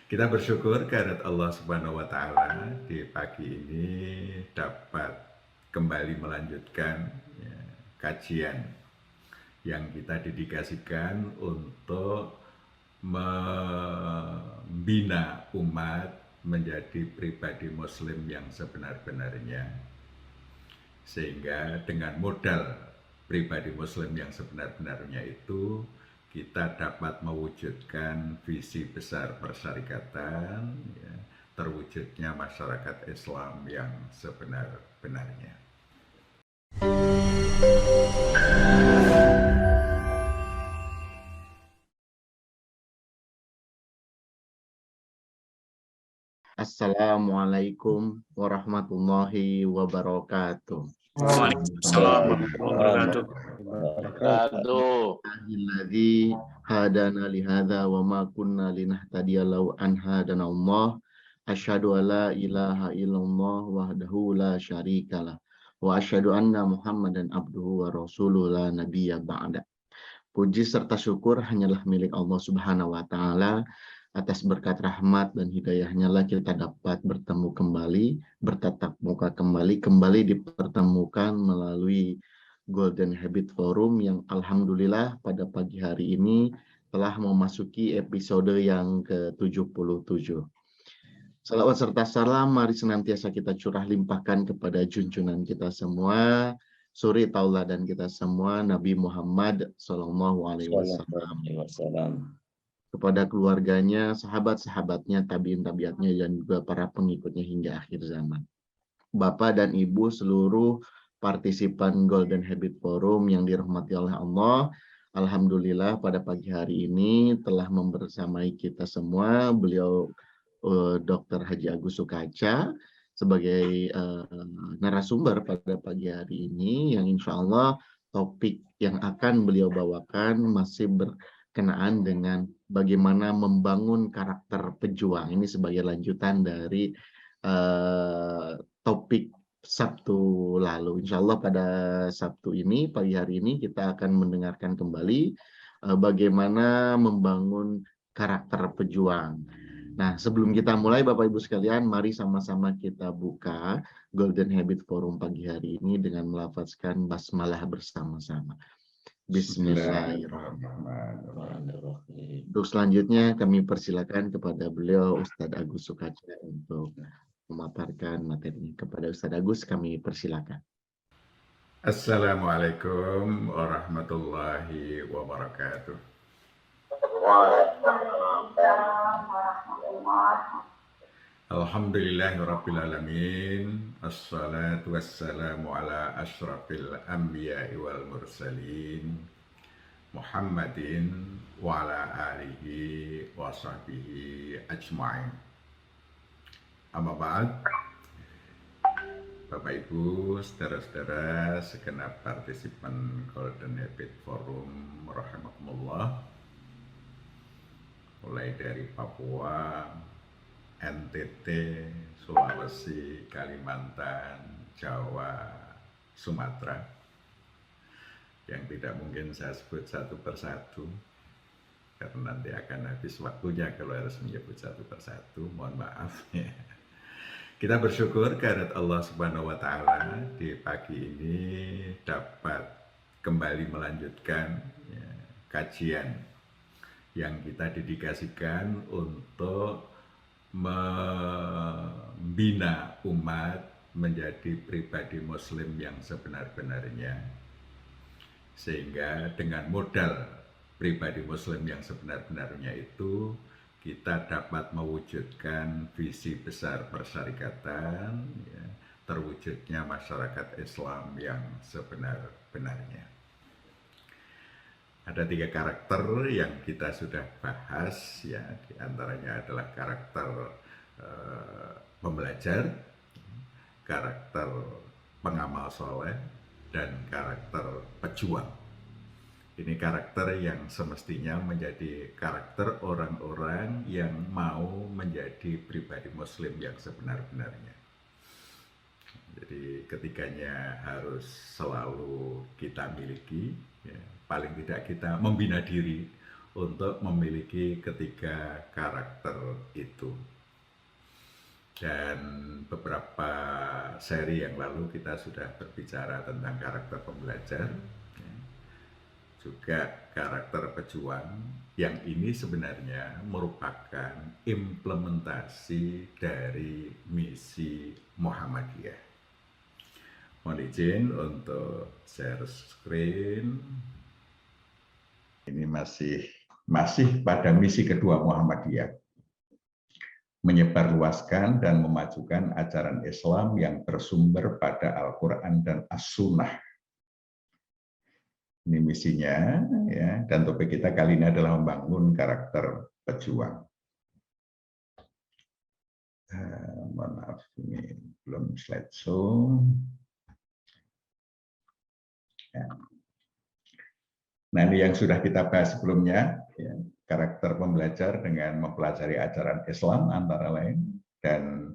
Kita bersyukur kehadirat Allah Subhanahu wa Ta'ala di pagi ini dapat kembali melanjutkan ya, kajian yang kita dedikasikan untuk membina umat menjadi pribadi Muslim yang sebenar-benarnya, sehingga dengan modal pribadi Muslim yang sebenar-benarnya itu kita dapat mewujudkan visi besar persyarikatan, ya, terwujudnya masyarakat Islam yang sebenar-benarnya. Assalamualaikum warahmatullahi wabarakatuh. Waalaikumsalam warahmatullahi wabarakatuh. Alladzi hadana li hadza wa ma kunna linahtadiya law an hadana Allah. Asyhadu an la ilaha illallah wahdahu la syarikalah wa asyhadu anna Muhammadan abduhu wa rasuluhu la nabiyya ba'da. Puji serta syukur hanyalah milik Allah Subhanahu wa taala. Atas berkat rahmat dan hidayahnya lah kita dapat bertemu kembali, bertatap muka kembali dipertemukan melalui Golden Habit Forum yang alhamdulillah pada pagi hari ini telah memasuki episode yang ke-77. Salawat serta salam mari senantiasa kita curah limpahkan kepada junjungan kita semua, suri tauladan kita semua, Nabi Muhammad SAW. Kepada keluarganya, sahabat-sahabatnya, tabiin-tabiatnya, dan juga para pengikutnya hingga akhir zaman. Bapak dan Ibu seluruh partisipan Golden Habit Forum yang dirahmati oleh Allah, alhamdulillah pada pagi hari ini telah membersamai kita semua beliau Dr. Haji Agus Sukaca sebagai narasumber pada pagi hari ini, yang insya Allah topik yang akan beliau bawakan masih berkenaan dengan bagaimana membangun karakter pejuang. Ini sebagai lanjutan dari topik Sabtu lalu. Insya Allah pada Sabtu ini, pagi hari ini kita akan mendengarkan kembali bagaimana membangun karakter pejuang. Nah, sebelum kita mulai Bapak Ibu sekalian, mari sama-sama kita buka Golden Habit Forum pagi hari ini dengan melafazkan basmalah bersama-sama. Bismillahirrahmanirrahim. Untuk selanjutnya kami persilakan kepada beliau Ustadz Agus Sukaca untuk memaparkan materi. Kepada Ustadz Agus kami persilakan. Assalamualaikum warahmatullahi wabarakatuh. Alhamdulillahirrabbilalamin. Assalatu wassalamu ala ashrafil anbiya'i wal mursalin Muhammadin wa ala alihi wa sahbihi ajma'in. Amma ba'd. Bapak Ibu, saudara-saudara segenap partisipan Golden Habit Forum rahimakumullah, mulai dari Papua, NTT, Sulawesi, Kalimantan, Jawa, Sumatera, yang tidak mungkin saya sebut satu persatu karena nanti akan habis waktunya kalau harus menyebut satu persatu, mohon maaf ya. Kita bersyukur kehadirat Allah Subhanahu wa Ta'ala di pagi ini dapat kembali melanjutkan ya, kajian yang kita dedikasikan untuk membina umat menjadi pribadi Muslim yang sebenar-benarnya, sehingga dengan modal pribadi Muslim yang sebenar-benarnya itu kita dapat mewujudkan visi besar persyarikatan, ya, terwujudnya masyarakat Islam yang sebenar-benarnya. Ada 3 karakter yang kita sudah bahas, ya, diantaranya adalah karakter pembelajar, karakter pengamal soleh, dan karakter pejuang. Ini karakter yang semestinya menjadi karakter orang-orang yang mau menjadi pribadi Muslim yang sebenar-benarnya. Jadi ketiganya harus selalu kita miliki, ya. Paling tidak kita membina diri untuk memiliki ketiga karakter itu. Dan beberapa seri yang lalu kita sudah berbicara tentang karakter pembelajar, juga karakter pejuang, yang ini sebenarnya merupakan implementasi dari misi Muhammadiyah. Mohon izin untuk share screen. Ini masih pada misi kedua Muhammadiyah, menyebarluaskan dan memajukan ajaran Islam yang bersumber pada Al-Quran dan As-Sunnah. Ini misinya, ya. Dan topik kita kali ini adalah membangun karakter pejuang. Mohon maaf, ini belum slideshow. Ya. Nah, ini yang sudah kita bahas sebelumnya, ya. Karakter pembelajar dengan mempelajari ajaran Islam antara lain, dan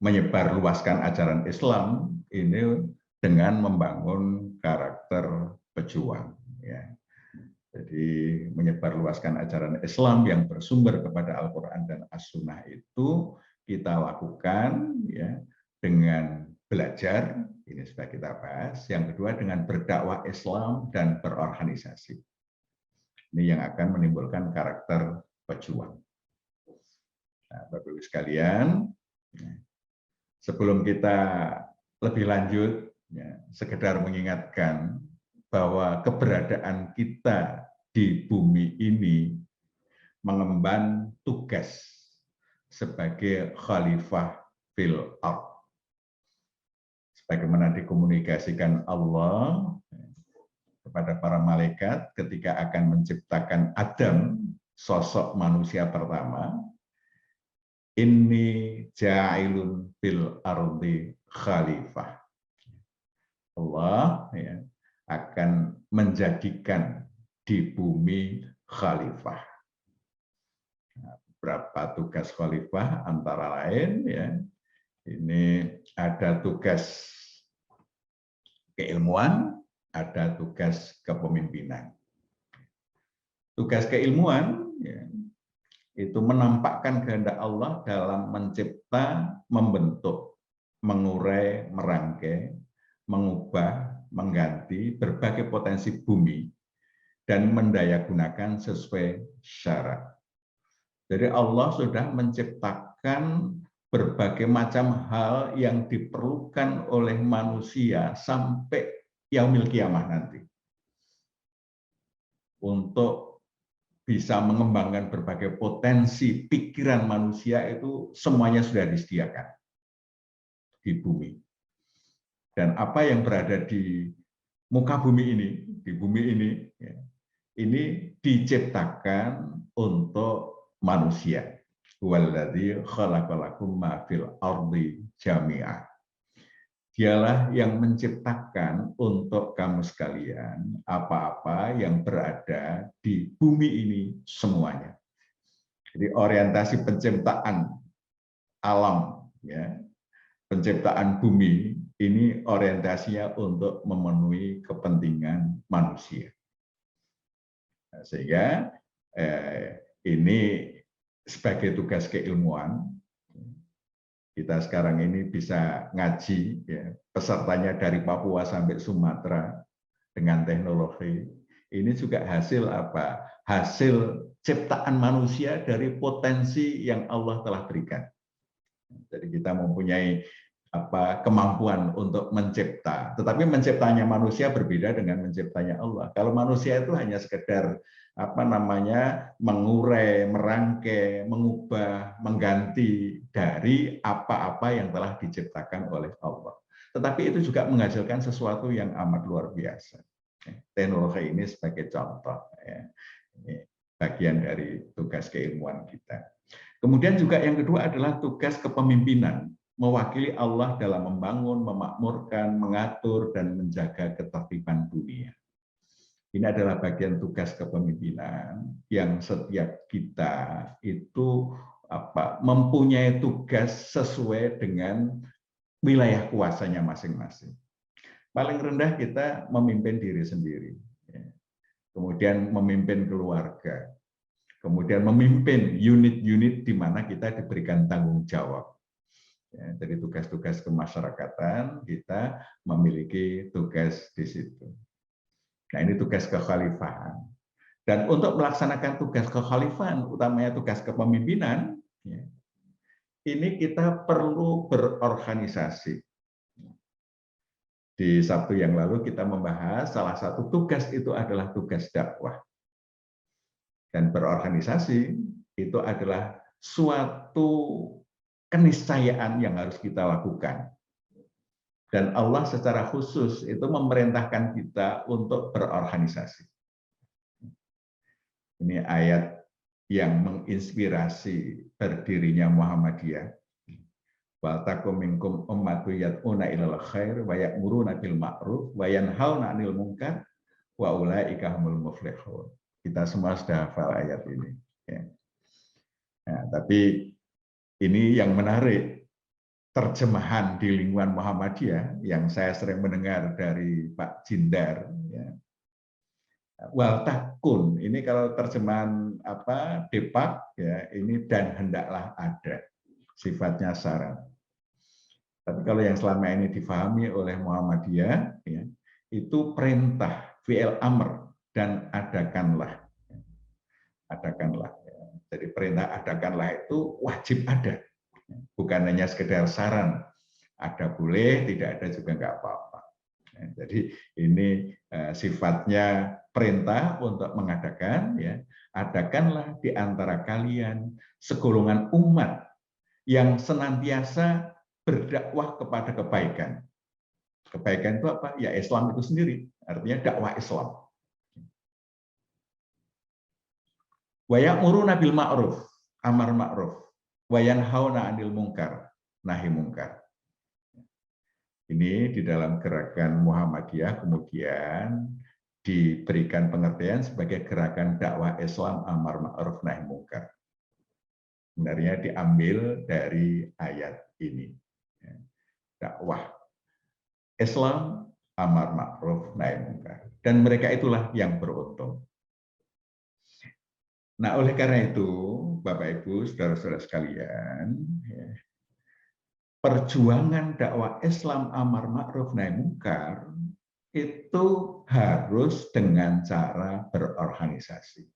menyebarluaskan ajaran Islam ini dengan membangun karakter pejuang. Ya. Jadi menyebarluaskan ajaran Islam yang bersumber kepada Al-Quran dan As-Sunnah itu kita lakukan, ya, dengan belajar, ini sudah kita bahas. Yang kedua dengan berdakwah Islam dan berorganisasi. Ini yang akan menimbulkan karakter pejuang. Nah, Bapak Ibu sekalian, sebelum kita lebih lanjut, ya, sekedar mengingatkan bahwa keberadaan kita di bumi ini mengemban tugas sebagai khalifah fil ardh. Sebagaimana dikomunikasikan Allah kepada para malaikat ketika akan menciptakan Adam, sosok manusia pertama, inni ja'ilun fil ardi khalifah. Allah, ya, akan menjadikan di bumi khalifah. Nah, berapa tugas khalifah antara lain, ya, ini ada tugas keilmuan, ada tugas kepemimpinan. Tugas keilmuan, ya, itu menampakkan kehendak Allah dalam mencipta, membentuk, mengurai, merangkai, mengubah, mengganti berbagai potensi bumi dan mendayagunakan sesuai syarat. Jadi Allah sudah menciptakan berbagai macam hal yang diperlukan oleh manusia sampai yaumil kiamah nanti. Untuk bisa mengembangkan berbagai potensi pikiran manusia itu semuanya sudah disediakan di bumi. Dan apa yang berada di muka bumi ini, di bumi ini, ya, ini diciptakan untuk manusia. Walladzi khalaqalakum ma fil ardi jami'a. Dialah yang menciptakan untuk kamu sekalian apa-apa yang berada di bumi ini semuanya. Jadi orientasi penciptaan alam, ya, penciptaan bumi ini orientasinya untuk memenuhi kepentingan manusia. Nah, sehingga ini sebagai tugas keilmuan, kita sekarang ini bisa ngaji, ya, pesertanya dari Papua sampai Sumatera dengan teknologi. Ini juga hasil apa? Hasil ciptaan manusia dari potensi yang Allah telah berikan. Jadi kita mempunyai kemampuan untuk mencipta, tetapi menciptanya manusia berbeda dengan menciptanya Allah. Kalau manusia itu hanya sekedar mengurai, merangkai, mengubah, mengganti dari apa-apa yang telah diciptakan oleh Allah. Tetapi itu juga menghasilkan sesuatu yang amat luar biasa. Teknologi ini sebagai contoh, ya. Ini bagian dari tugas keilmuan kita. Kemudian juga yang kedua adalah tugas kepemimpinan, mewakili Allah dalam membangun, memakmurkan, mengatur, dan menjaga ketertiban dunia. Ini adalah bagian tugas kepemimpinan yang setiap kita itu mempunyai tugas sesuai dengan wilayah kuasanya masing-masing. Paling rendah kita memimpin diri sendiri. kemudian memimpin keluarga, kemudian memimpin unit-unit di mana kita diberikan tanggung jawab. Ya, dari tugas-tugas kemasyarakatan kita memiliki tugas di situ. Nah, ini tugas kekhalifahan. Dan untuk melaksanakan tugas kekhalifahan, utamanya tugas kepemimpinan, ya, ini kita perlu berorganisasi. Di Sabtu yang lalu kita membahas salah satu tugas itu adalah tugas dakwah. Dan berorganisasi itu adalah suatu keniscayaan yang harus kita lakukan. Dan Allah secara khusus itu memerintahkan kita untuk berorganisasi. Ini ayat yang menginspirasi berdirinya Muhammadiyah. Wa takum minkum ummatu yad'una ilal khair wa ya'muruna bil ma'ruf wa yanhauna 'anil munkar wa ulaika humul muflihun. Kita semua sudah hafal ayat ini. Ya. Nah, tapi ini yang menarik, terjemahan di lingkungan Muhammadiyah yang saya sering mendengar dari Pak Jindar. Ya. Wal takun, ini kalau terjemahan Depak, ya, ini dan hendaklah ada, sifatnya syarat. Tapi kalau yang selama ini difahami oleh Muhammadiyah, ya, itu perintah, fi'il amr, dan adakanlah. Adakanlah. Jadi perintah adakanlah itu wajib ada. Bukan hanya sekedar saran. Ada boleh, tidak ada juga nggak apa-apa. Jadi ini sifatnya perintah untuk mengadakan, ya, adakanlah di antara kalian segolongan umat yang senantiasa berdakwah kepada kebaikan. Kebaikan itu apa? Ya Islam itu sendiri, artinya dakwah Islam. Wa ya'muruna bil ma'ruf, amar ma'ruf, wa yanhauna 'anil munkar, nahi munkar. Ini di dalam gerakan Muhammadiyah kemudian diberikan pengertian sebagai gerakan dakwah Islam amar ma'ruf nahi munkar. Sebenarnya diambil dari ayat ini. Dakwah Islam amar ma'ruf nahi munkar. Dan mereka itulah yang beruntung. Nah, oleh karena itu, Bapak Ibu, saudara-saudara sekalian, ya, perjuangan dakwah Islam amar ma'ruf nahi munkar itu harus dengan cara berorganisasi.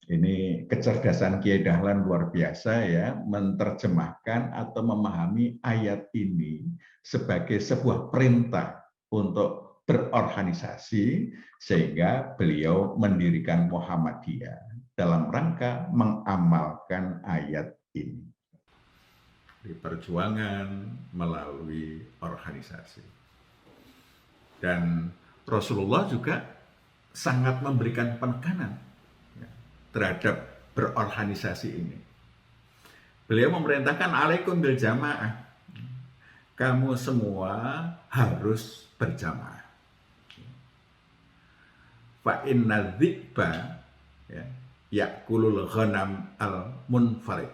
Ini kecerdasan Kiai Dahlan luar biasa, ya, menerjemahkan atau memahami ayat ini sebagai sebuah perintah untuk berorganisasi, sehingga beliau mendirikan Muhammadiyah dalam rangka mengamalkan ayat ini. Di perjuangan melalui organisasi. Dan Rasulullah juga sangat memberikan penekanan, ya, terhadap berorganisasi ini. Beliau memerintahkan alaikum bil jamaah. Kamu semua harus berjamaah. Fa inna dzi'ba ya'kulul ghanam al munfarid.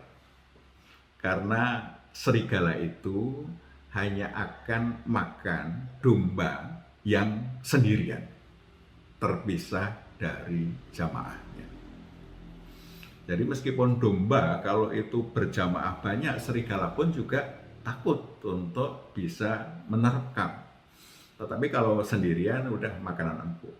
Karena serigala itu hanya akan makan domba yang sendirian, terpisah dari jamaahnya. Jadi meskipun domba kalau itu berjamaah banyak, serigala pun juga takut untuk bisa menerkam. Tetapi kalau sendirian udah makanan empuk.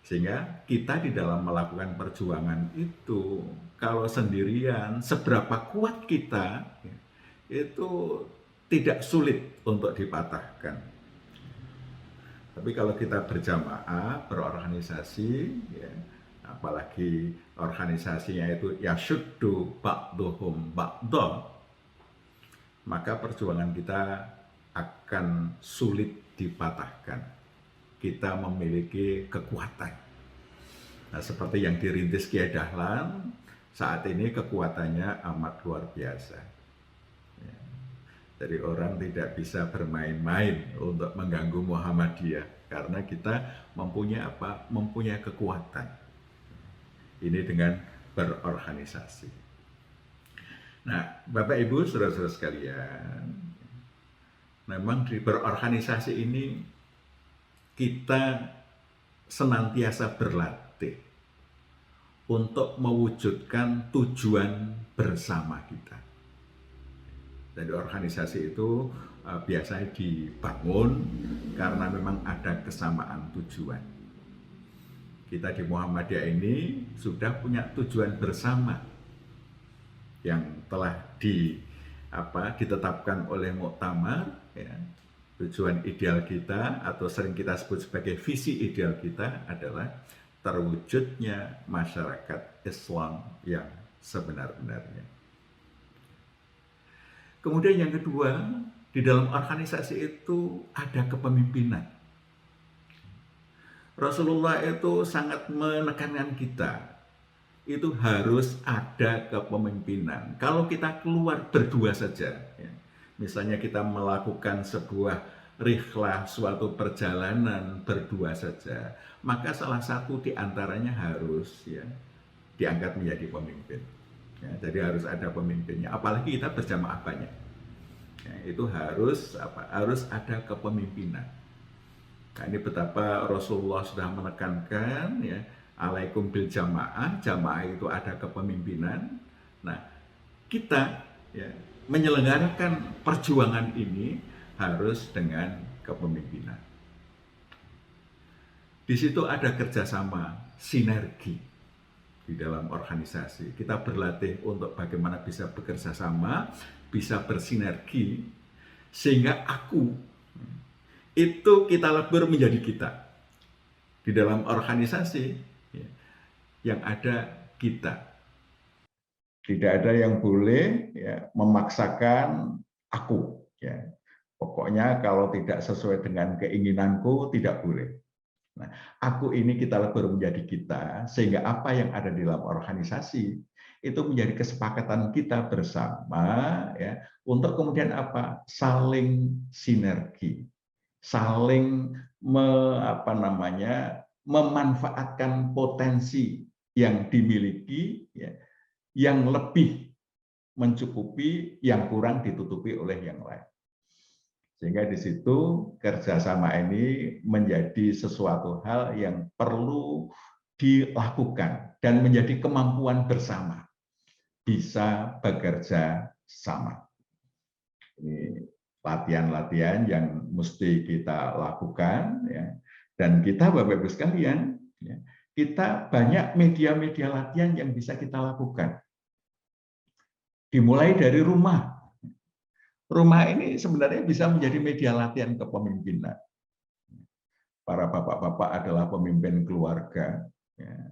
Sehingga kita di dalam melakukan perjuangan itu, kalau sendirian, seberapa kuat kita, itu tidak sulit untuk dipatahkan. Tapi kalau kita berjamaah, berorganisasi, ya, apalagi organisasinya itu yasyuddu ba'duhum ba'da, maka perjuangan kita akan sulit dipatahkan. Kita memiliki kekuatan. Nah, seperti yang dirintis Kiai Dahlan, saat ini kekuatannya amat luar biasa. Ya. Jadi orang tidak bisa bermain-main untuk mengganggu Muhammadiyah, karena kita mempunyai apa? Mempunyai kekuatan. Ini dengan berorganisasi. Nah, Bapak Ibu, saudara-saudara sekalian, memang di berorganisasi ini kita senantiasa berlatih untuk mewujudkan tujuan bersama kita. Jadi organisasi itu biasanya dibangun karena memang ada kesamaan tujuan. Kita di Muhammadiyah ini sudah punya tujuan bersama yang telah ditetapkan oleh Muktamar, ya. Tujuan ideal kita atau sering kita sebut sebagai visi ideal kita adalah terwujudnya masyarakat Islam yang sebenar-benarnya. Kemudian yang kedua, di dalam organisasi itu ada kepemimpinan. Rasulullah itu sangat menekankan kita, itu harus ada kepemimpinan. Kalau kita keluar berdua saja, ya, misalnya kita melakukan sebuah rihlah, suatu perjalanan berdua saja, maka salah satu di antaranya harus diangkat menjadi pemimpin. Ya, jadi harus ada pemimpinnya. Apalagi kita berjamaah banyak, ya, itu harus ada kepemimpinan. Nah, ini betapa Rasulullah sudah menekankan, ya, alaikum bil jamaah, jamaah itu ada kepemimpinan. Nah, kita menyelenggarakan perjuangan ini harus dengan kepemimpinan. Di situ ada kerjasama, sinergi di dalam organisasi. Kita berlatih untuk bagaimana bisa bekerja sama, bisa bersinergi, sehingga aku itu kita lebur menjadi kita. Di dalam organisasi yang ada kita. Tidak ada yang boleh memaksakan aku. Ya. Pokoknya kalau tidak sesuai dengan keinginanku tidak boleh. Nah, aku ini kita lebur menjadi kita, sehingga apa yang ada di dalam organisasi itu menjadi kesepakatan kita bersama, ya, untuk kemudian saling sinergi, saling memanfaatkan potensi yang dimiliki, ya, yang lebih mencukupi, yang kurang ditutupi oleh yang lain. Sehingga di situ kerjasama ini menjadi sesuatu hal yang perlu dilakukan dan menjadi kemampuan bersama, bisa bekerja sama. Ini latihan-latihan yang mesti kita lakukan, ya. Dan kita Bapak Ibu sekalian, ya, kita banyak media-media latihan yang bisa kita lakukan. Dimulai dari rumah. Rumah ini sebenarnya bisa menjadi media latihan kepemimpinan. Para bapak-bapak adalah pemimpin keluarga.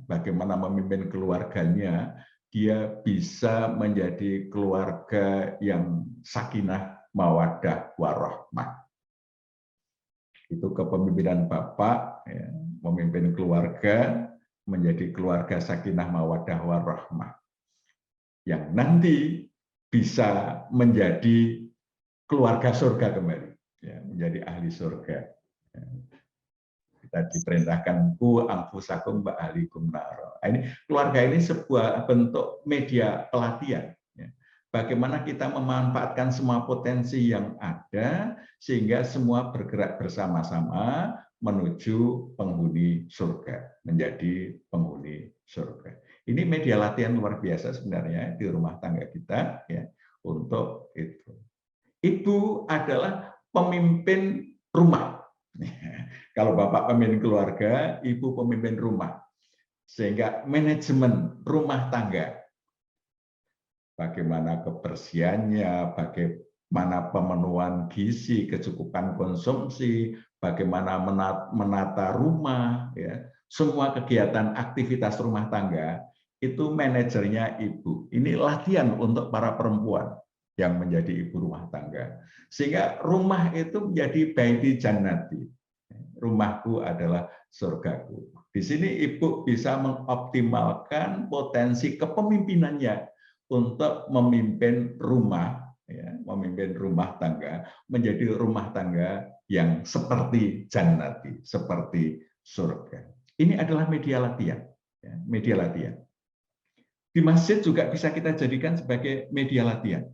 Bagaimana memimpin keluarganya, dia bisa menjadi keluarga yang sakinah, mawaddah, warahmah. Itu kepemimpinan bapak, ya, memimpin keluarga menjadi keluarga sakinah, mawaddah, warahmah. Yang nanti bisa menjadi keluarga surga kembali, ya, menjadi ahli surga. Kita diperintahkan ku anfusakum wa ahlikum nar. Ini keluarga ini sebuah bentuk media pelatihan, ya. Bagaimana kita memanfaatkan semua potensi yang ada sehingga semua bergerak bersama-sama menuju penghuni surga, menjadi penghuni surga. Ini media latihan luar biasa sebenarnya di rumah tangga kita, ya, untuk itu. Ibu adalah pemimpin rumah. Kalau bapak pemimpin keluarga, ibu pemimpin rumah. Sehingga manajemen rumah tangga, bagaimana kebersihannya, bagaimana pemenuhan gizi, kecukupan konsumsi, bagaimana menata rumah, ya, semua kegiatan aktivitas rumah tangga, itu manajernya ibu. Ini latihan untuk para perempuan yang menjadi ibu rumah tangga. Sehingga rumah itu menjadi baiti jannati. Rumahku adalah surgaku. Di sini ibu bisa mengoptimalkan potensi kepemimpinannya untuk memimpin rumah, ya, memimpin rumah tangga, menjadi rumah tangga yang seperti jannati, seperti surga. Ini adalah media latihan. Ya, media latihan. Di masjid juga bisa kita jadikan sebagai media latihan.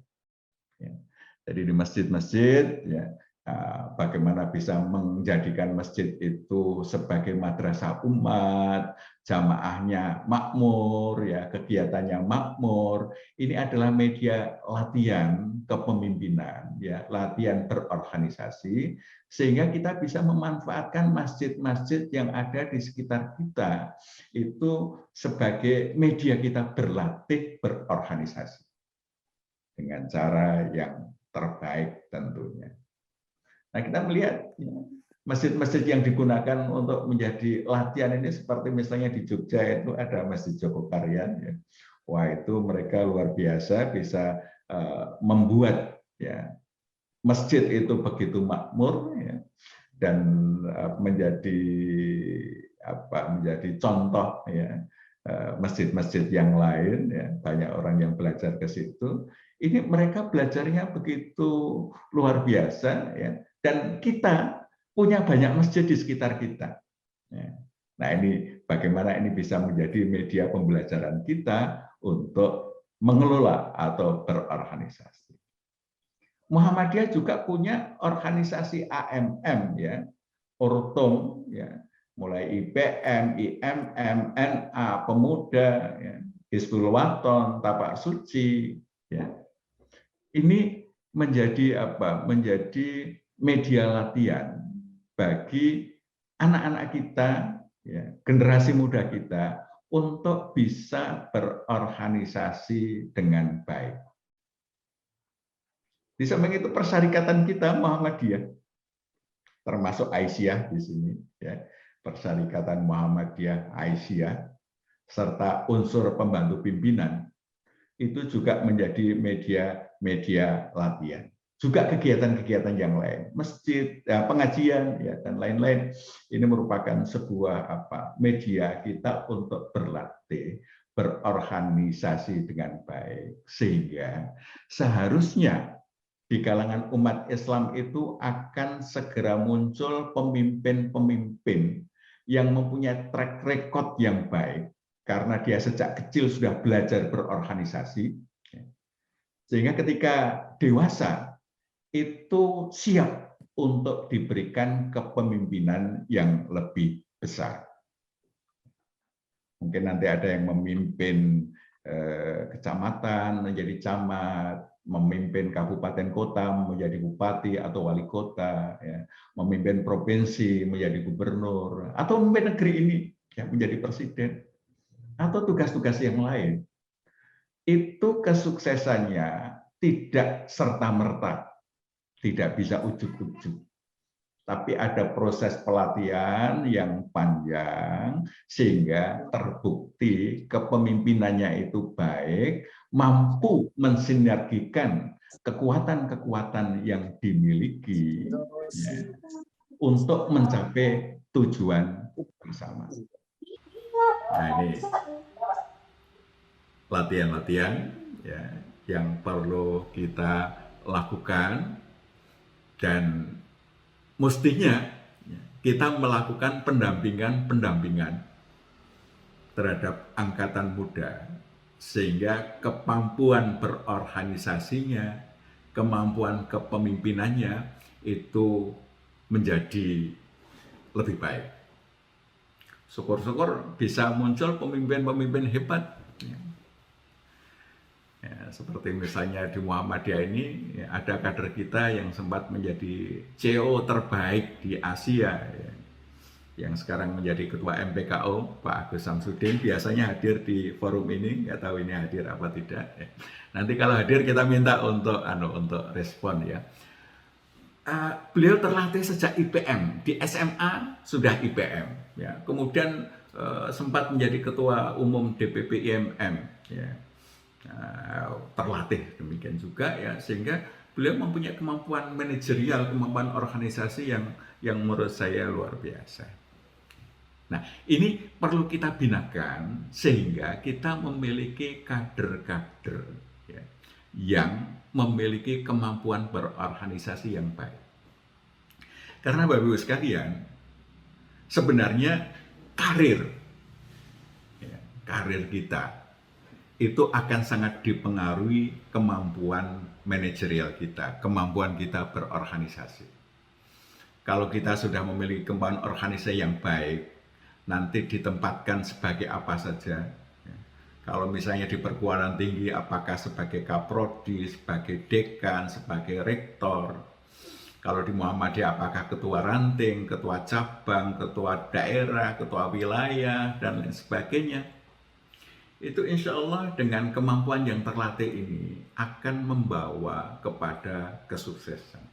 Jadi di masjid-masjid, ya, bagaimana bisa menjadikan masjid itu sebagai madrasah umat, jamaahnya makmur, ya kegiatannya makmur. Ini adalah media latihan kepemimpinan, ya latihan berorganisasi, sehingga kita bisa memanfaatkan masjid-masjid yang ada di sekitar kita itu sebagai media kita berlatih berorganisasi dengan cara yang terbaik tentunya. Nah, kita melihat masjid-masjid yang digunakan untuk menjadi latihan ini seperti misalnya di Jogja itu ada Masjid Jogokarian. Ya. Wah, itu mereka luar biasa bisa membuat ya masjid itu begitu makmur ya, dan menjadi contoh ya masjid-masjid yang lain ya, banyak orang yang belajar ke situ. Ini mereka belajarnya begitu luar biasa ya. Dan kita punya banyak masjid di sekitar kita. Nah, ini bagaimana ini bisa menjadi media pembelajaran kita untuk mengelola atau berorganisasi. Muhammadiyah juga punya organisasi AMM ya, Ortom ya, mulai IPM, IMM, NA, Pemuda, ya, Hizbul Waton, Tapak Suci ya. Ini menjadi apa? Menjadi media latihan bagi anak-anak kita, ya, generasi muda kita untuk bisa berorganisasi dengan baik. Di samping itu persyarikatan kita Muhammadiyah, termasuk Aisyah di sini, ya, persyarikatan Muhammadiyah Aisyah, serta unsur pembantu pimpinan itu juga menjadi media latihan. Juga kegiatan-kegiatan yang lain, masjid, pengajian, ya, dan lain-lain. Ini merupakan sebuah media kita untuk berlatih, berorganisasi dengan baik, sehingga seharusnya di kalangan umat Islam itu akan segera muncul pemimpin-pemimpin yang mempunyai track record yang baik, karena dia sejak kecil sudah belajar berorganisasi, sehingga ketika dewasa itu siap untuk diberikan kepemimpinan yang lebih besar. Mungkin nanti ada yang memimpin kecamatan menjadi camat, memimpin kabupaten kota menjadi bupati atau wali kota, ya, memimpin provinsi menjadi gubernur, atau memimpin negeri ini ya, menjadi presiden, atau tugas-tugas yang lain. Itu kesuksesannya tidak serta-merta, tidak bisa ujuk-ujuk. Tapi ada proses pelatihan yang panjang sehingga terbukti kepemimpinannya itu baik, mampu mensinergikan kekuatan-kekuatan yang dimiliki ya, untuk mencapai tujuan bersama. Nah, ini latihan-latihan ya, yang perlu kita lakukan, dan mestinya kita melakukan pendampingan terhadap angkatan muda, sehingga kemampuan berorganisasinya, kemampuan kepemimpinannya itu menjadi lebih baik. Syukur-syukur bisa muncul pemimpin-pemimpin hebat. Ya, seperti misalnya di Muhammadiyah ini ya, ada kader kita yang sempat menjadi CEO terbaik di Asia ya, yang sekarang menjadi ketua MPKO, Pak Agus Samsudin, biasanya hadir di forum ini, nggak tahu ini hadir apa tidak ya. Nanti kalau hadir kita minta untuk respon ya. Beliau terlatih sejak IPM, di SMA sudah IPM ya. Kemudian sempat menjadi ketua umum DPP IMM ya. Terlatih demikian juga ya, sehingga beliau mempunyai kemampuan manajerial, kemampuan organisasi yang menurut saya luar biasa. Nah, ini perlu kita binakan sehingga kita memiliki kader-kader ya, yang memiliki kemampuan berorganisasi yang baik. Karena Bapak Ibu sekalian, sebenarnya karir kita itu akan sangat dipengaruhi kemampuan manajerial kita, kemampuan kita berorganisasi. Kalau kita sudah memiliki kemampuan organisasi yang baik, nanti ditempatkan sebagai apa saja. Kalau misalnya di perguruan tinggi, apakah sebagai kaprodi, sebagai dekan, sebagai rektor. Kalau di Muhammadiyah, apakah ketua ranting, ketua cabang, ketua daerah, ketua wilayah, dan lain sebagainya. Itu insya Allah dengan kemampuan yang terlatih ini akan membawa kepada kesuksesan.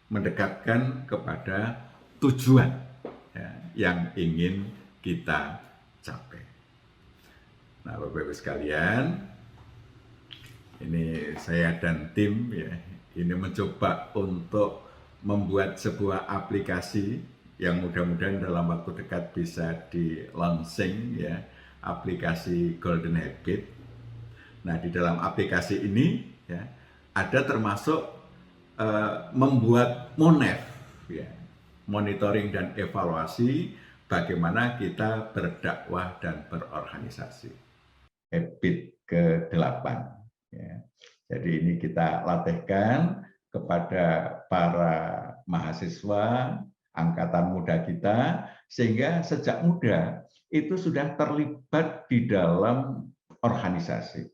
Mendekatkan kepada tujuan ya, yang ingin kita capai. Nah, Bapak-Ibu sekalian, ini saya dan tim ya, ini mencoba untuk membuat sebuah aplikasi yang mudah-mudahan dalam waktu dekat bisa di launching ya, aplikasi Golden Habit. Nah, di dalam aplikasi ini ya, ada termasuk membuat MONEV ya, monitoring dan evaluasi bagaimana kita berdakwah dan berorganisasi. Habit ke-8 ya. Jadi ini kita latihkan kepada para mahasiswa angkatan muda kita sehingga sejak muda itu sudah terlibat di dalam organisasi.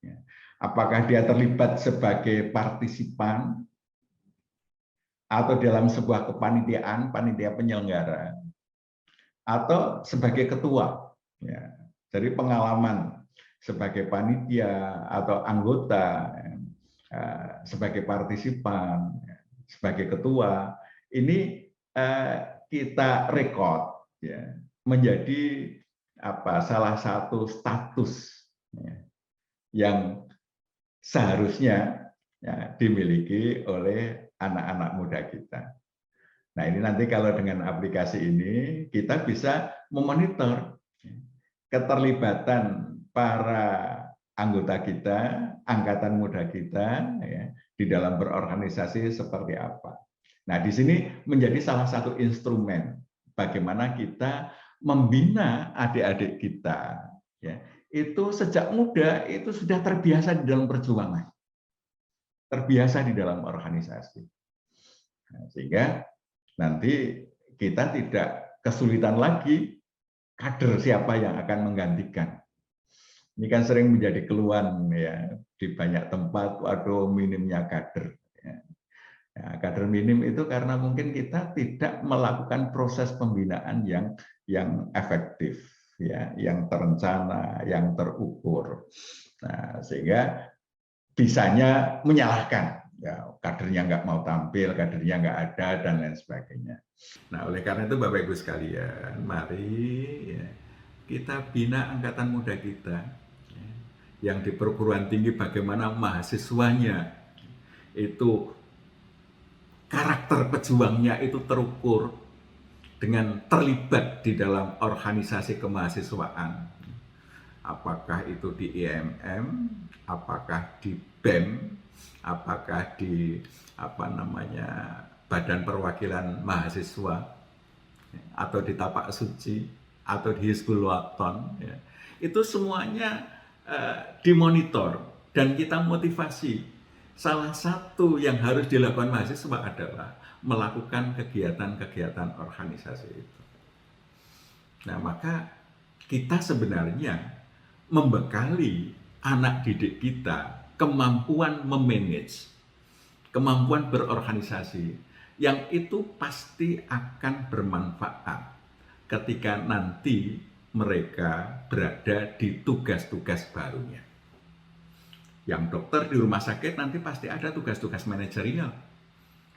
Ya. Apakah dia terlibat sebagai partisipan atau dalam sebuah kepanitiaan, panitia penyelenggara, atau sebagai ketua. Ya. Jadi pengalaman sebagai panitia atau anggota, sebagai partisipan, sebagai ketua, ini kita rekod ya, menjadi salah satu status ya, yang seharusnya ya, dimiliki oleh anak-anak muda kita. Nah, ini nanti kalau dengan aplikasi ini kita bisa memonitor keterlibatan para anggota kita, angkatan muda kita ya, di dalam berorganisasi seperti apa. Nah, di sini menjadi salah satu instrumen bagaimana kita membina adik-adik kita ya. Itu sejak muda itu sudah terbiasa di dalam perjuangan. Terbiasa di dalam organisasi. Nah, sehingga nanti kita tidak kesulitan lagi kader siapa yang akan menggantikan. Ini kan sering menjadi keluhan ya di banyak tempat, waduh minimnya kader. Ya, kader minim itu karena mungkin kita tidak melakukan proses pembinaan yang efektif, ya, yang terencana, yang terukur. Nah, sehingga bisanya menyalahkan. Ya, kadernya nggak mau tampil, kadernya nggak ada, dan lain sebagainya. Nah, oleh karena itu Bapak Ibu sekalian, mari ya, kita bina angkatan muda kita ya, yang di perguruan tinggi bagaimana mahasiswanya itu karakter pejuangnya itu terukur dengan terlibat di dalam organisasi kemahasiswaan. Apakah itu di IMM, apakah di BEM, apakah di Badan Perwakilan Mahasiswa, atau di Tapak Suci, atau di Hizbul Waton, ya. Itu semuanya dimonitor dan kita motivasi. Salah satu yang harus dilakukan mahasiswa adalah melakukan kegiatan-kegiatan organisasi itu. Nah, maka kita sebenarnya membekali anak didik kita kemampuan memanage, kemampuan berorganisasi, yang itu pasti akan bermanfaat ketika nanti mereka berada di tugas-tugas barunya. Yang dokter di rumah sakit nanti pasti ada tugas-tugas manajerial.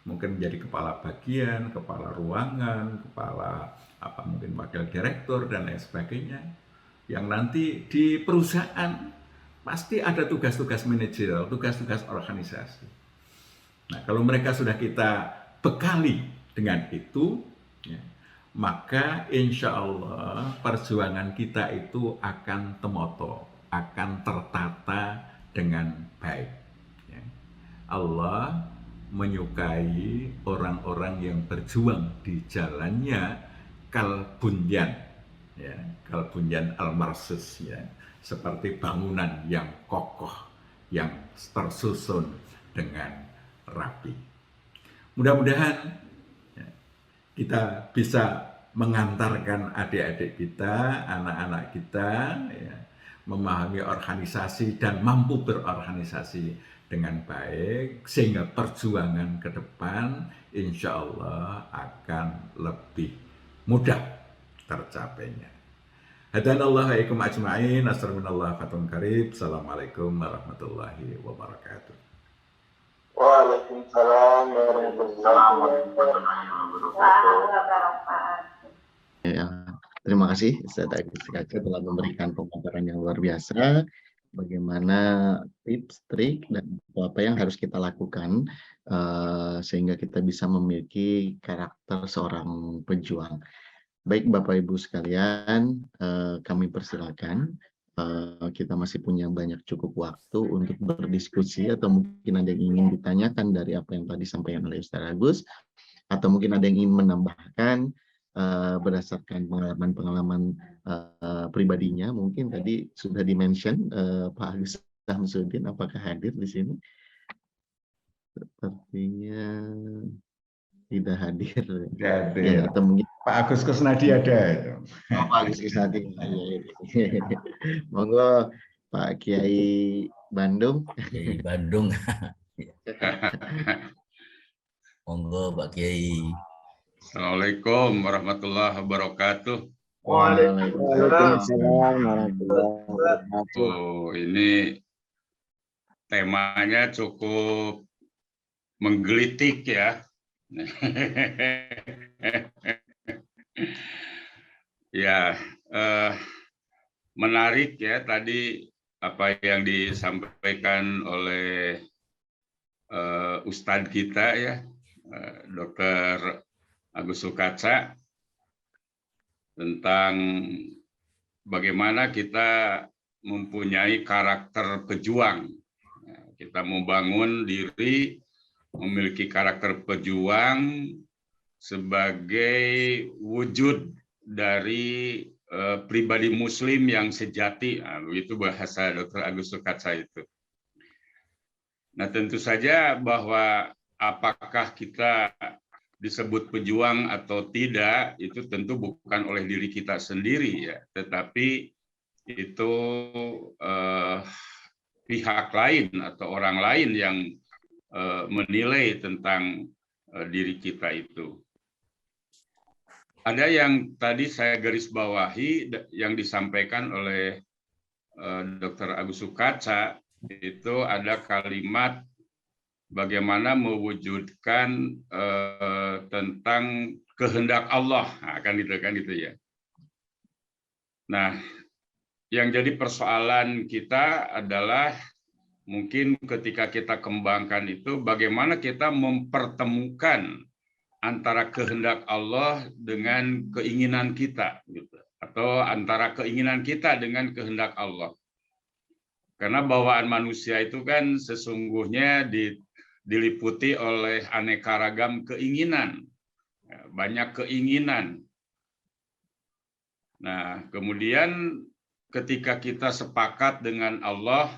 Mungkin menjadi kepala bagian, kepala ruangan, kepala mungkin wakil direktur dan lain sebagainya. Yang nanti di perusahaan pasti ada tugas-tugas manajerial, tugas-tugas organisasi. Nah, kalau mereka sudah kita bekali dengan itu, ya, maka insya Allah perjuangan kita itu akan temoto, akan tertata dengan baik. Ya. Allah menyukai orang-orang yang berjuang di jalannya kalbunyan, ya, kalbunyan al-marsus, ya, seperti bangunan yang kokoh, yang tersusun dengan rapi. Mudah-mudahan kita bisa mengantarkan adik-adik kita, anak-anak kita, ya, memahami organisasi dan mampu berorganisasi dengan baik, sehingga perjuangan ke depan insya Allah akan lebih mudah tercapainya. Hadanallahu waikum ajma'in. Astagfirullah fatum karib. Assalamualaikum warahmatullahi wabarakatuh. Waalaikumsalam warahmatullahi wabarakatuh. Ya, terima kasih Ustaz Agus Kaca telah memberikan pemaparan yang luar biasa bagaimana tips, trik, dan apa yang harus kita lakukan sehingga kita bisa memiliki karakter seorang pejuang. Baik Bapak Ibu sekalian, kami persilakan. Kita masih punya banyak cukup waktu untuk berdiskusi atau mungkin ada yang ingin ditanyakan dari apa yang tadi disampaikan oleh Ustaz Agus, atau mungkin ada yang ingin menambahkan berdasarkan pengalaman-pengalaman pribadinya. Mungkin tadi sudah di-mention Pak Agus Samsudin, apakah hadir di sini? Sepertinya tidak hadir. Ya, Ya, atau mungkin Pak Agus Kusnadi ada. Pak Agus Kusnadi. Monggo Pak Kiai Bandung. Kiai Bandung. Monggo Pak Kiai. Assalamualaikum warahmatullahi wabarakatuh. Waalaikumsalam warahmatullahi wabarakatuh. Oh, ini temanya cukup menggelitik ya. Ya, menarik ya tadi apa yang disampaikan oleh Ustadz kita ya, Dr. Agus Sukaca, tentang bagaimana kita mempunyai karakter pejuang. Kita membangun diri, memiliki karakter pejuang sebagai wujud dari pribadi muslim yang sejati. Itu bahasa Dr. Agus Sukaca itu. Nah, tentu saja bahwa apakah kita disebut pejuang atau tidak, itu tentu bukan oleh diri kita sendiri ya, tetapi itu pihak lain atau orang lain yang menilai tentang diri kita itu. Ada yang tadi saya garis bawahi yang disampaikan oleh Dr. Agus Sukaca, itu ada kalimat bagaimana mewujudkan tentang kehendak Allah, kan gitu ya. Nah, yang jadi persoalan kita adalah mungkin ketika kita kembangkan itu bagaimana kita mempertemukan antara kehendak Allah dengan keinginan kita, gitu, atau antara keinginan kita dengan kehendak Allah. Karena bawaan manusia itu kan sesungguhnya diliputi oleh aneka ragam keinginan, banyak keinginan. Nah, kemudian ketika kita sepakat dengan Allah,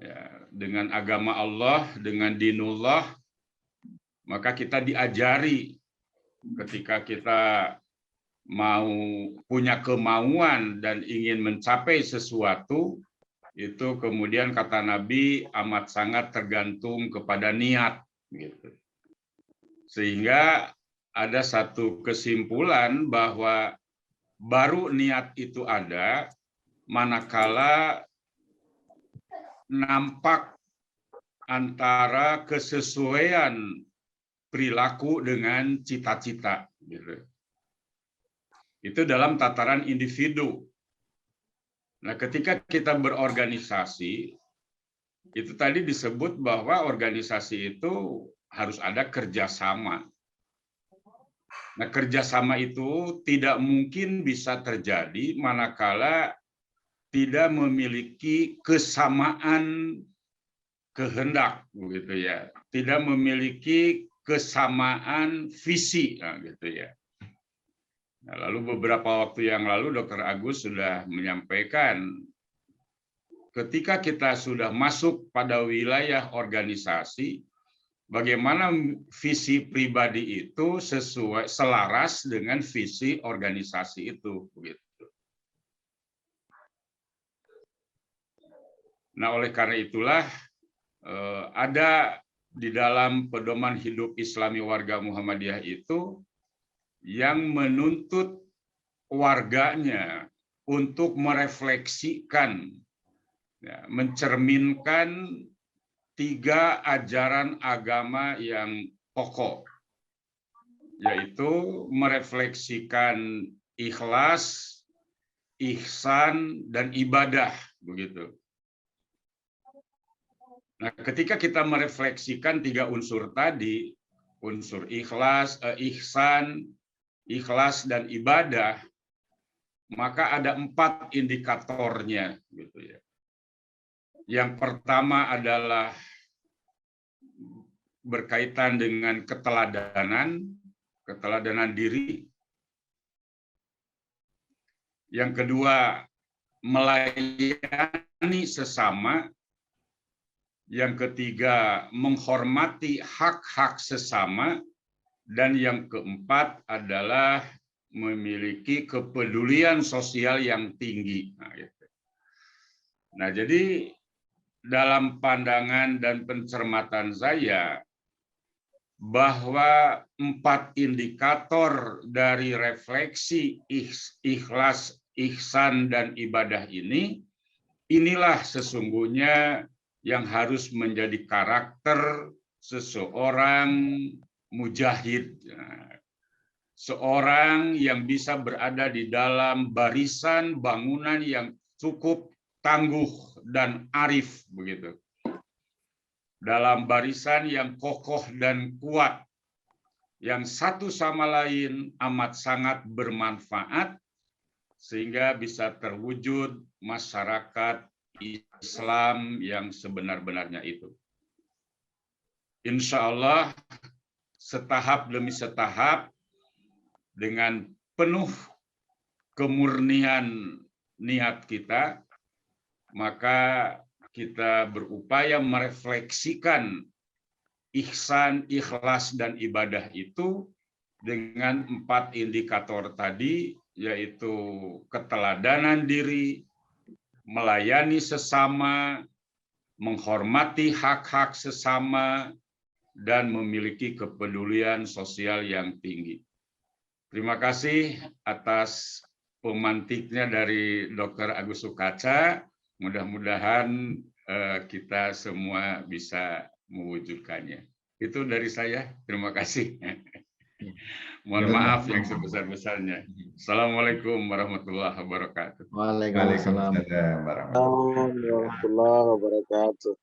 ya, dengan agama Allah, dengan dinullah, maka kita diajari ketika kita mau punya kemauan dan ingin mencapai sesuatu, itu kemudian kata Nabi amat sangat tergantung kepada niat, gitu. Sehingga ada satu kesimpulan bahwa baru niat itu ada manakala nampak antara kesesuaian perilaku dengan cita-cita, gitu. Itu dalam tataran individu. Nah, ketika kita berorganisasi, itu tadi disebut bahwa organisasi itu harus ada kerjasama. Nah, kerjasama itu tidak mungkin bisa terjadi manakala tidak memiliki kesamaan kehendak, begitu ya. Tidak memiliki kesamaan visi, gitu ya. Nah, lalu beberapa waktu yang lalu Dr. Agus sudah menyampaikan ketika kita sudah masuk pada wilayah organisasi, bagaimana visi pribadi itu sesuai selaras dengan visi organisasi itu, begitu. Nah, oleh karena itulah ada di dalam pedoman hidup Islami warga Muhammadiyah itu yang menuntut warganya untuk merefleksikan, ya, mencerminkan 3 ajaran agama yang pokok, yaitu merefleksikan ikhlas, ihsan, dan ibadah, begitu. Nah, ketika kita merefleksikan 3 unsur tadi, unsur ikhlas, ihsan, ikhlas, dan ibadah, maka ada 4 indikatornya, gitu ya. Yang pertama adalah berkaitan dengan keteladanan diri. Yang kedua, melayani sesama. Yang ketiga, menghormati hak-hak sesama. Dan yang keempat adalah memiliki kepedulian sosial yang tinggi. Nah, jadi dalam pandangan dan pencermatan saya, bahwa 4 indikator dari refleksi ikhlas, ihsan, dan ibadah ini, inilah sesungguhnya yang harus menjadi karakter seseorang mujahid, seorang yang bisa berada di dalam barisan bangunan yang cukup tangguh dan arif, begitu. Dalam barisan yang kokoh dan kuat, yang satu sama lain amat sangat bermanfaat, sehingga bisa terwujud masyarakat Islam yang sebenar-benarnya itu. Insya Allah, setahap demi setahap, dengan penuh kemurnian niat kita, maka kita berupaya merefleksikan ihsan, ikhlas, dan ibadah itu dengan 4 indikator tadi, yaitu keteladanan diri, melayani sesama, menghormati hak-hak sesama, dan memiliki kepedulian sosial yang tinggi. Terima kasih atas pemantiknya dari Dr. Agus Sukaca. Mudah-mudahan kita semua bisa mewujudkannya. Itu dari saya. Terima kasih. Mohon maaf yang sebesar-besarnya. Assalamualaikum warahmatullahi wabarakatuh. Waalaikumsalam warahmatullahi wabarakatuh.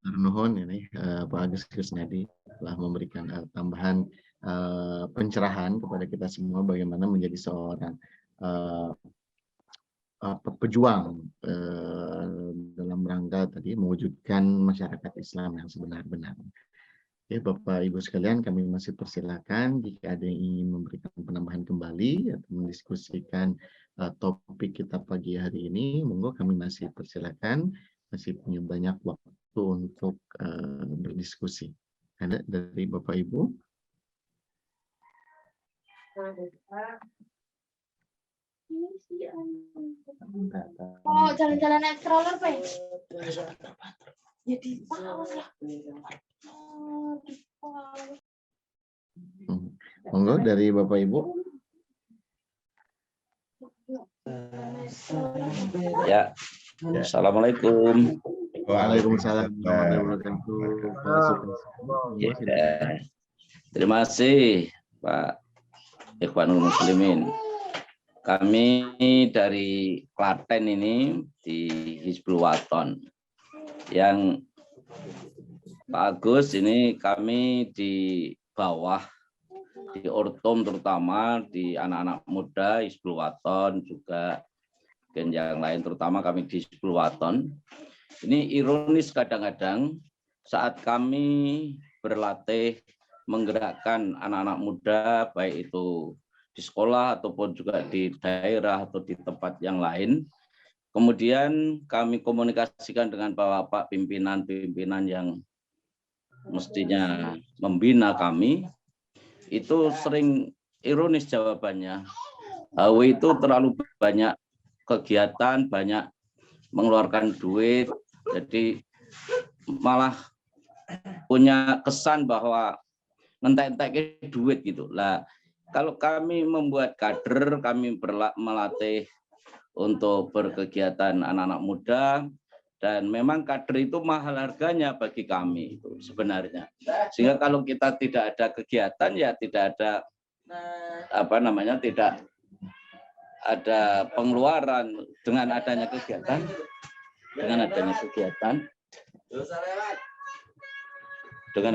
Nuhun ini Pak Agus Kusnadi telah memberikan tambahan pencerahan kepada kita semua bagaimana menjadi seorang pejuang dalam rangka tadi mewujudkan masyarakat Islam yang sebenar-benarnya. Oke, Bapak Ibu sekalian, kami masih persilakan jika ada yang ingin memberikan penambahan kembali atau mendiskusikan topik kita pagi hari ini, monggo kami masih persilakan, masih punya banyak waktu untuk berdiskusi. Ada dari Bapak Ibu? Oh, jalan-jalan naik stroller, Pak. Ya di bawah lah. Monggo dari Bapak Ibu. Ya. Assalamualaikum. Waalaikumsalam. Ya. Terima kasih Pak Ikhwanul Muslimin. Kami dari Klaten ini di Hizbul Waton. Yang Pak Agus ini kami di bawah, di Ortom terutama, di anak-anak muda Hizbul Waton juga, dan yang lain terutama kami di Hizbul Waton. Ini ironis kadang-kadang saat kami berlatih menggerakkan anak-anak muda, baik itu di sekolah ataupun juga di daerah atau di tempat yang lain. Kemudian kami komunikasikan dengan Bapak pimpinan-pimpinan yang mestinya membina kami, itu sering ironis jawabannya. HW itu terlalu banyak kegiatan, banyak mengeluarkan duit, jadi malah punya kesan bahwa ngentek-entek duit gitu. Lah, kalau kami membuat kader, kami melatih untuk berkegiatan anak-anak muda, dan memang kader itu mahal harganya bagi kami itu sebenarnya. Sehingga kalau kita tidak ada kegiatan, ya tidak ada tidak ada pengeluaran. Dengan adanya kegiatan, dengan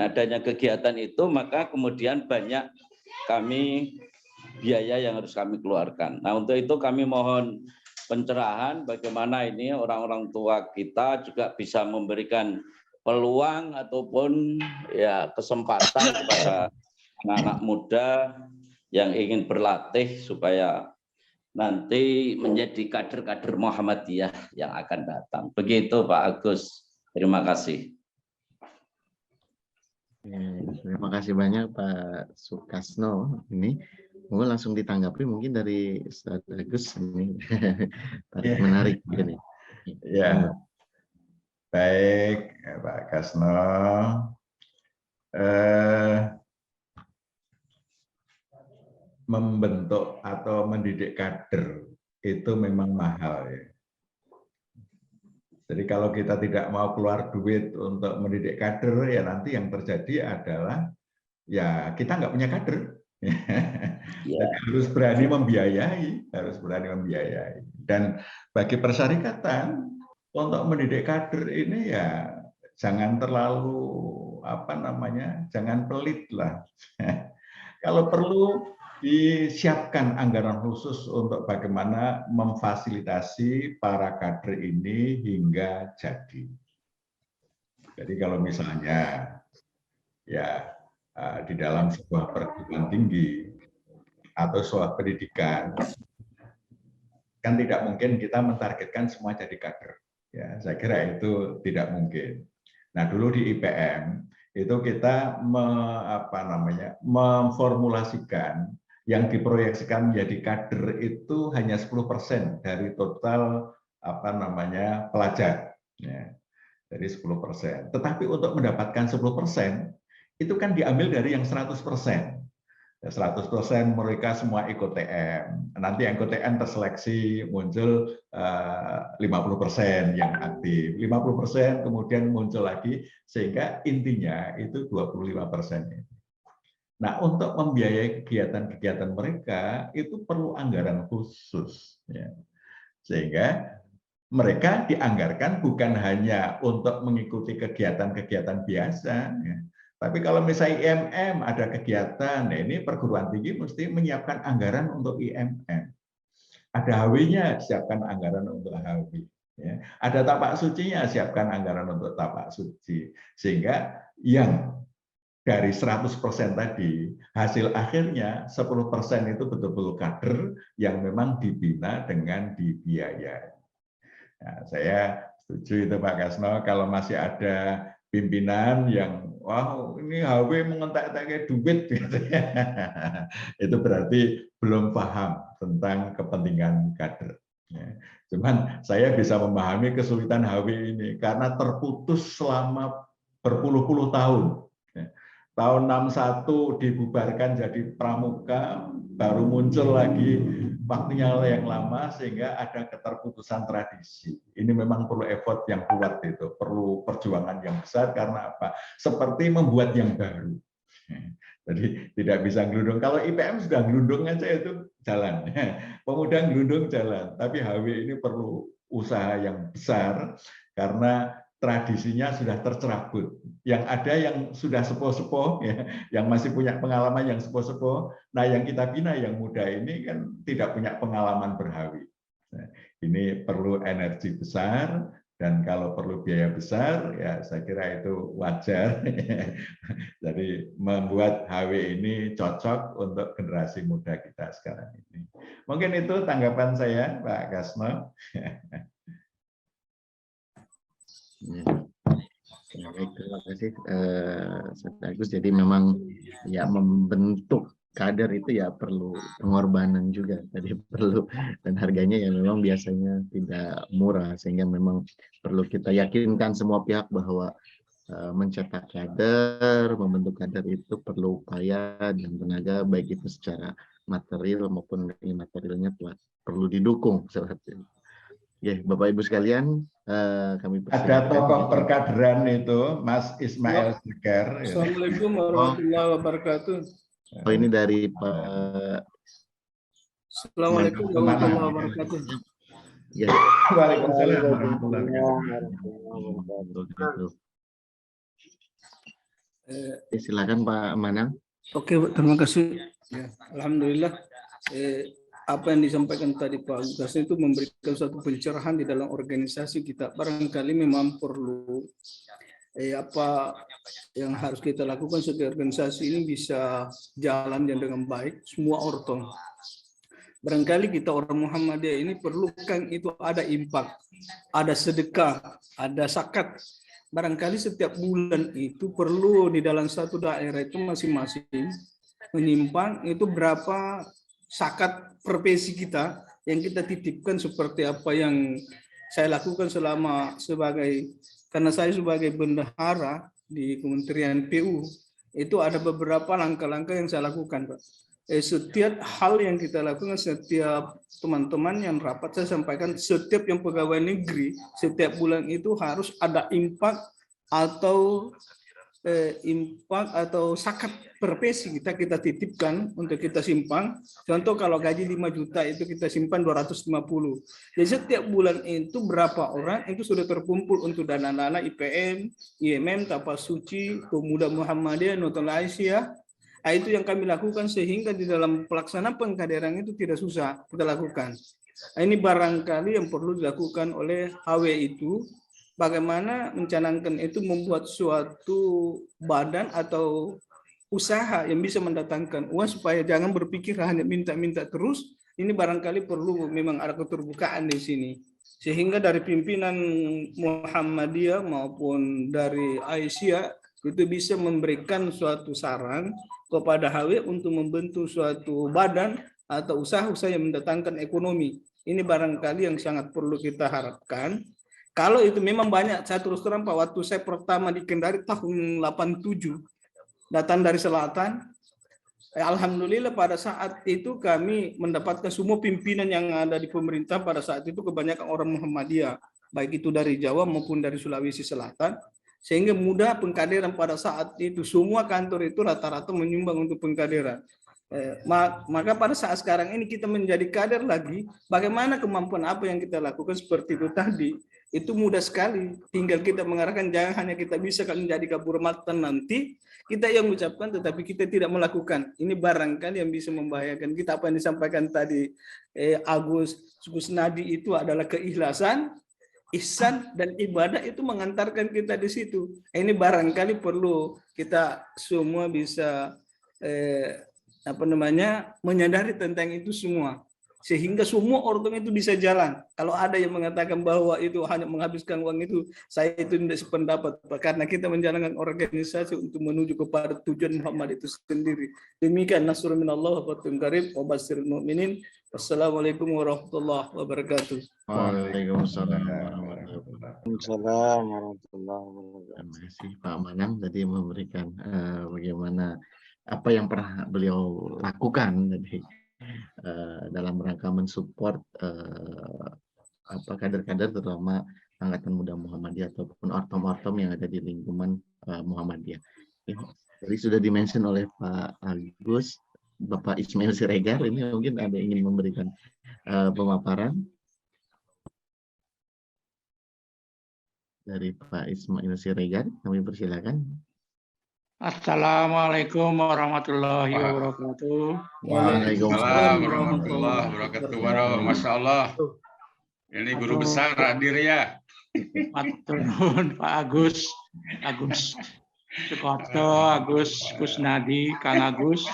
adanya kegiatan itu, maka kemudian banyak kami biaya yang harus kami keluarkan. Nah, untuk itu kami mohon pencerahan bagaimana ini orang-orang tua kita juga bisa memberikan peluang ataupun ya kesempatan kepada anak-anak muda yang ingin berlatih supaya nanti menjadi kader-kader Muhammadiyah yang akan datang. Begitu Pak Agus. Terima kasih. Terima kasih banyak Pak Sukasno. Ini mau langsung ditanggapi mungkin dari Ustaz Agus ini. Menarik ini. Ya, baik Pak Kasno. Membentuk atau mendidik kader itu memang mahal ya. Jadi kalau kita tidak mau keluar duit untuk mendidik kader, ya nanti yang terjadi adalah ya kita nggak punya kader. Jadi harus berani membiayai, Dan bagi persyarikatan untuk mendidik kader ini ya jangan terlalu jangan pelit lah. Kalau perlu disiapkan anggaran khusus untuk bagaimana memfasilitasi para kader ini hingga jadi. Jadi kalau misalnya ya di dalam sebuah perguruan tinggi atau sebuah pendidikan, kan tidak mungkin kita mentargetkan semua jadi kader. Ya, saya kira itu tidak mungkin. Nah, dulu di IPM itu kita memformulasikan yang diproyeksikan menjadi kader itu hanya 10% dari total pelajar. Ya, dari 10%. Tetapi untuk mendapatkan 10% itu kan diambil dari yang 100%. 100% mereka semua ikut TM. Nanti yang ikut TM terseleksi muncul 50% yang aktif. 50% kemudian muncul lagi sehingga intinya itu 25%. Nah, untuk membiayai kegiatan-kegiatan mereka itu perlu anggaran khusus. Ya. Sehingga mereka dianggarkan bukan hanya untuk mengikuti kegiatan-kegiatan biasa, ya. Tapi kalau misalnya IMM ada kegiatan, nah ini perguruan tinggi mesti menyiapkan anggaran untuk IMM. Ada HW-nya, siapkan anggaran untuk HW. Ya. Ada tapak sucinya, siapkan anggaran untuk tapak suci. Sehingga yang dari 100% tadi, hasil akhirnya 10% itu betul-betul kader yang memang dibina dengan dibiayai. Nah, saya setuju itu Pak Kasno, kalau masih ada pimpinan yang wah ini HW mengentek-entek duit gitu ya. Itu berarti belum paham tentang kepentingan kader. Ya. Cuman saya bisa memahami kesulitan HW ini karena terputus selama berpuluh-puluh tahun. Ya. Tahun 61 dibubarkan jadi pramuka, baru muncul lagi waktunya yang lama sehingga ada keterputusan tradisi. Ini memang perlu effort yang kuat itu, perlu perjuangan yang besar karena apa? Seperti membuat yang baru. Jadi tidak bisa gelundung. Kalau IPM sudah gelundung aja itu jalan. Pemuda gelundung jalan, tapi HW ini perlu usaha yang besar karena tradisinya sudah tercerabut. Yang ada yang sudah sepuh-sepuh, ya, yang masih punya pengalaman yang sepuh-sepuh. Nah, yang kita bina yang muda ini kan tidak punya pengalaman berhawi. Nah, ini perlu energi besar dan kalau perlu biaya besar, ya saya kira itu wajar. Jadi membuat HW ini cocok untuk generasi muda kita sekarang ini. Mungkin itu tanggapan saya, Pak Kasno. Terima Baik, terima kasih Ustaz Agus. Jadi memang ya membentuk kader itu ya perlu pengorbanan juga. Tadi perlu, dan harganya ya memang biasanya tidak murah, sehingga memang perlu kita yakinkan semua pihak bahwa mencetak kader, membentuk kader itu perlu upaya dan tenaga, baik itu secara material maupun imaterialnya perlu didukung seperti itu. Ya, Bapak Ibu sekalian, kami Ada persilakan. tokoh perkaderan itu, Mas Ismail Segar. Assalamualaikum warahmatullahi wabarakatuh. Oh, ini dari Pak. Assalamualaikum warahmatullahi wabarakatuh. Ya, Waalaikumsalam warahmatullahi wabarakatuh. Silakan Pak Manang. Oke, terima kasih. Ya, alhamdulillah. Apa yang disampaikan tadi Pak Agus itu memberikan suatu pencerahan di dalam organisasi kita. Barangkali memang perlu apa yang harus kita lakukan supaya organisasi ini bisa jalan dengan baik, semua orton. Barangkali kita orang Muhammadiyah ini perlukan itu ada impak, ada sedekah, ada zakat. Barangkali setiap bulan itu perlu di dalam satu daerah itu masing-masing menyimpan itu berapa zakat profesi kita yang kita titipkan, seperti apa yang saya lakukan selama karena saya sebagai bendahara di Kementerian PU, itu ada beberapa langkah-langkah yang saya lakukan, Pak. Setiap hal yang kita lakukan, setiap teman-teman yang rapat saya sampaikan, setiap yang pegawai negeri setiap bulan itu harus ada impak atau zakat profesi kita titipkan untuk kita simpan. Contoh kalau gaji 5 juta itu kita simpan 250. Jadi setiap bulan itu berapa orang itu sudah terkumpul untuk dana-dana IPM, IMM, Tapas Suci, Pemuda Muhammadiyah, Notul Aisyah. Itu yang kami lakukan sehingga di dalam pelaksanaan pengkaderan itu tidak susah kita lakukan. Ini barangkali yang perlu dilakukan oleh HW itu. Bagaimana mencanangkan itu membuat suatu badan atau usaha yang bisa mendatangkan uang supaya jangan berpikir hanya minta-minta terus. Ini barangkali perlu memang ada keterbukaan di sini. Sehingga dari pimpinan Muhammadiyah maupun dari Aisyah itu bisa memberikan suatu saran kepada HW untuk membentuk suatu badan atau usaha-usaha yang mendatangkan ekonomi. Ini barangkali yang sangat perlu kita harapkan. Kalau itu memang banyak, saya terus terang Pak, waktu saya pertama di Kendari tahun 87, datang dari selatan, alhamdulillah pada saat itu kami mendapatkan semua pimpinan yang ada di pemerintah pada saat itu kebanyakan orang Muhammadiyah, baik itu dari Jawa maupun dari Sulawesi Selatan, sehingga mudah pengkaderan pada saat itu. Semua kantor itu rata-rata menyumbang untuk pengkaderan. Maka pada saat sekarang ini kita menjadi kader lagi, bagaimana kemampuan apa yang kita lakukan seperti itu tadi, itu mudah sekali. Tinggal kita mengarahkan, jangan hanya kita bisa menjadi kaburmatan nanti, kita yang mengucapkan tetapi kita tidak melakukan. Ini barangkali yang bisa membahayakan kita. Apa yang disampaikan tadi Agus Kusnadi itu adalah keikhlasan, ihsan, dan ibadah itu mengantarkan kita di situ. Ini barangkali perlu kita semua bisa menyadari tentang itu semua, sehingga semua organ itu bisa jalan. Kalau ada yang mengatakan bahwa itu hanya menghabiskan uang itu, saya itu tidak sependapat, karena kita menjalankan organisasi untuk menuju kepada tujuan Muhammad itu sendiri. Demikian, nasrul minallah wa fatun qarib wa basyiril mu'minin. Wassalamualaikum warahmatullahi wabarakatuh. Waalaikumsalam warahmatullahi wabarakatuh. Terima kasih Pak Manang tadi memberikan bagaimana apa yang pernah beliau lakukan tadi dalam rangka mensupport kader-kader terutama Angkatan Muda Muhammadiyah ataupun ortom-ortom yang ada di lingkungan Muhammadiyah. Jadi sudah dimention oleh Pak Agus, Bapak Ismail Siregar, ini mungkin ada yang ingin memberikan pemaparan dari Pak Ismail Siregar, kami persilakan. Assalamualaikum warahmatullahi wabarakatuh. Waalaikumsalam warahmatullahi wabarakatuh. Masya Allah. Ini guru besar hadir ya. Pak Agus Sukoto, Agus Kusnadi, Kang Agus,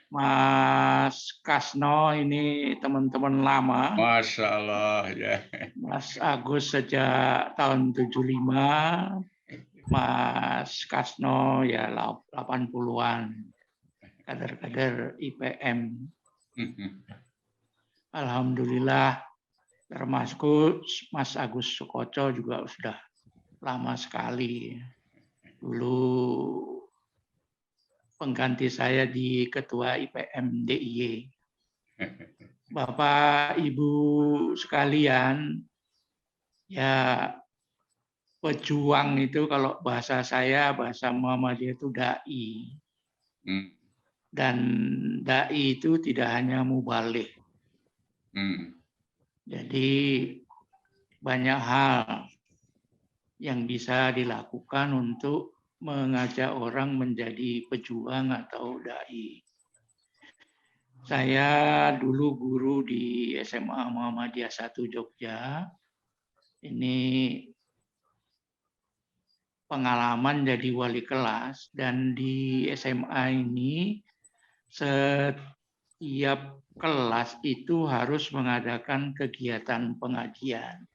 Mas Kasno, ini teman-teman lama. Masya Allah ya. Mas Agus sejak tahun 75, Mas Kasno ya 80-an, kader-kader IPM. Alhamdulillah, termasuk Mas Agus Sukoco juga sudah lama sekali. Dulu pengganti saya di Ketua IPM DIY. Bapak, Ibu sekalian, ya pejuang itu kalau bahasa saya, bahasa Muhammadiyah itu dai. Dan dai itu tidak hanya mubaligh. Jadi banyak hal yang bisa dilakukan untuk mengajak orang menjadi pejuang atau dai. Saya dulu guru di SMA Muhammadiyah 1 Jogja. Ini pengalaman jadi wali kelas, dan di SMA ini setiap kelas itu harus mengadakan kegiatan pengajian.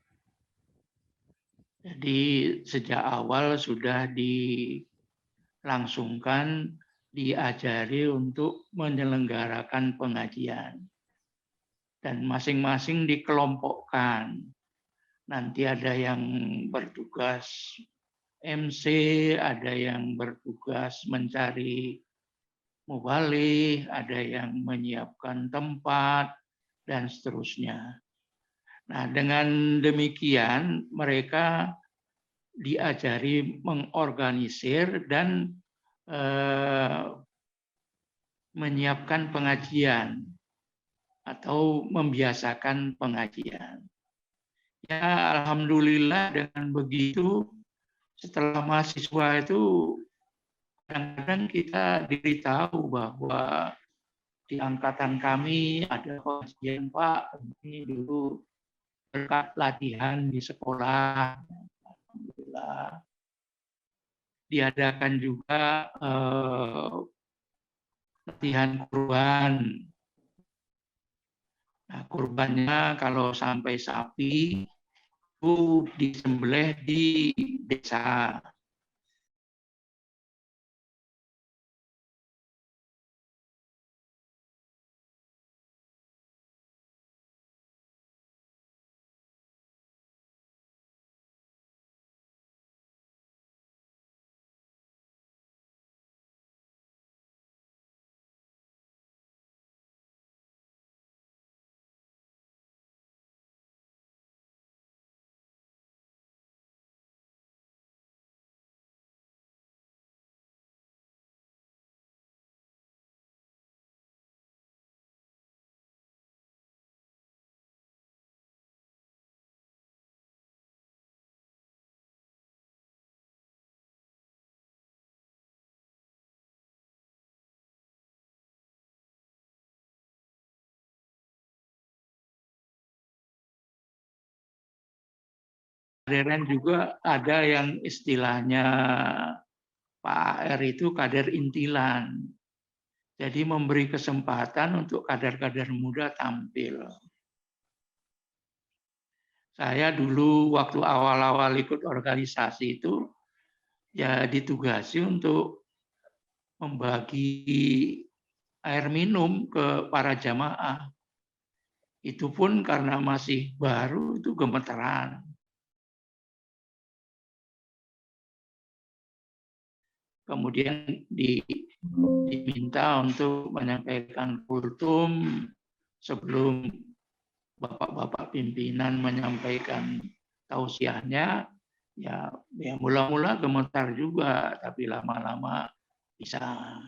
Jadi sejak awal sudah dilangsungkan, diajari untuk menyelenggarakan pengajian. Dan masing-masing dikelompokkan. Nanti ada yang bertugas MC, ada yang bertugas mencari mubaligh, ada yang menyiapkan tempat, dan seterusnya. Nah, dengan demikian mereka diajari mengorganisir dan menyiapkan pengajian atau membiasakan pengajian. Ya, alhamdulillah dengan begitu setelah mahasiswa itu kadang-kadang kita diberitahu bahwa di angkatan kami ada pengajian, Pak, ini dulu berkat latihan di sekolah. Alhamdulillah. Diadakan juga latihan kurban. Nah, kurbannya kalau sampai sapi itu disembelih di desa. Kaderan juga ada yang istilahnya Pak AR itu kader intilan. Jadi memberi kesempatan untuk kader-kader muda tampil. Saya dulu waktu awal-awal ikut organisasi itu ya ditugasi untuk membagi air minum ke para jamaah. Itu pun karena masih baru itu gemeteran. Kemudian diminta untuk menyampaikan kultum sebelum bapak-bapak pimpinan menyampaikan tausiahnya. Ya mula-mula gemetar juga, tapi lama-lama bisa.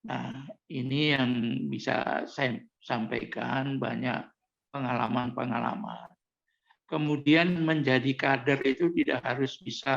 Nah, ini yang bisa saya sampaikan, banyak pengalaman-pengalaman. Kemudian menjadi kader itu tidak harus bisa